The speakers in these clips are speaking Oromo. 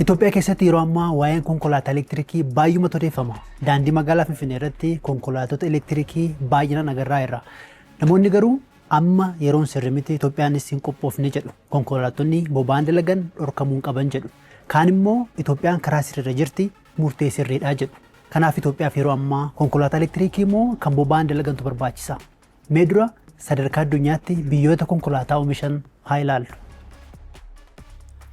Itoophiyaa keessatti yeroo ammaa waa'een konkolaataa elektirikii baay'uma odeeffama. Daandii magaalaa Finfinnee irratti konkolaattota elektirikii baay'inaan agarraa irra. Namoonni garuu amma yeroon sirrii miti Itoophiyaanis hin qophoofne jedhu. Konkolaattonni boba'aan dalagan dhorkamuu qaban jedhu. Kaan immoo Itoophiyaan karaa sirriirra jirti murtee sirriidhaa jedhu. Kanaaf Itoophiyaaf yeroo ammaa konkolaataa elektirikii immoo kan boba'aan dalagantu barbaachisa. Mee dura sadarkaa addunyaatti biyyoota konkolaataa oomishan haa ilaallu.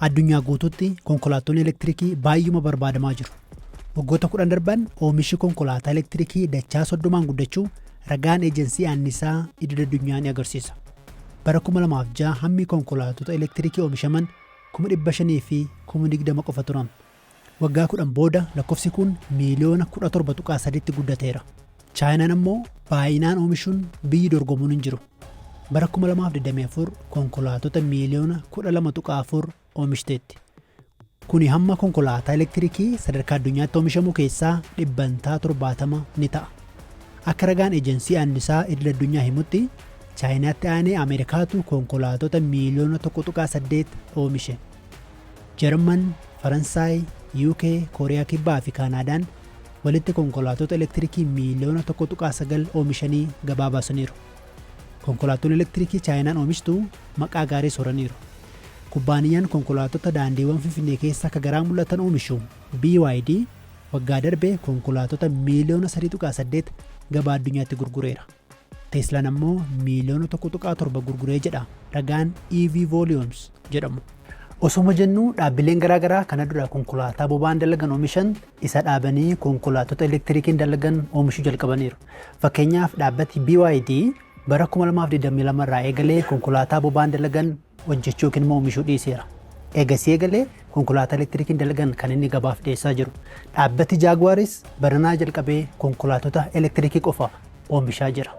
Addunyaa guutuutti konkolaattonni elektirikii baay'uma barbaadamaa jiru. Waggoota 10 darban oomishi konkolaataa elektirikii dachaa 30 guddachuu ragaan eejensii annisaa idil addunyaa ni agarsiisa. Bara 2006 hammi konkolaattota elektirikii oomishaman 500,000 fi 20,000 qofa turan. Waggaa 10 booda lakkoofsi kun miiliyoona 17.3tti guddateera. Chaayinaan ammoo baay'inaan oomishuun biyyi dorgomuun hin jiru. Bara 2024 konkolaattota miiliyoona 12.4 oomishteetti. Kuni hamma konkolaataa elektirikii sadarkaa addunyaatti oomishamu keessaa dhibbantaa 70 ni ta'a. Akka ragaan eejensii annisaa idil addunyaa himutti Chaayinaatti aanee Ameerikaatu konkolaattota miiliyoona 1.8 oomishe. Jarman, Faransaay, UK, Kooriyaa Kibbaa fi Kaanaadaan walitti konkolaattota elektirikii miiliyoona 1.9 oomishanii gabaa baasaniiru. Konkolaattonni elektirikii Chaayinaan oomishtu maqaa gaarii sooraniiru. Kubbaaniyaan konkolaattota daandiiwwan Finfinnee keessa akka garaa mul'atan oomishu BYD waggaa darbee konkolaattota miiliyoona 3.8 gabaa addunyaatti gurgureera. Teeslaan ammoo miiliyoona 1.7 gurguree jedha ragaan EV Volumes jedhamu. Osoma jennu dhaabbileen garaagaraa kana dura konkolaataa boba'aan dalagan oomishan isa dhaabanii konkolaattota elektirikiin dalagan oomishuu jalqabaniiru. Fakkeenyaaf dhaabbati BYD bara 2022 irraa eegalee konkolaataa boba'aan dalagan hojjechuu yookiin immoo oomishuu dhiiseera. Eegasii eegalee konkolaataa elektirikiin dalagan kan inni gabaaf dhiyeessaa jiru. Dhaabbati Jaguaris baranaa jalqabee konkolaattota elektirikii qofa oomishaa jira.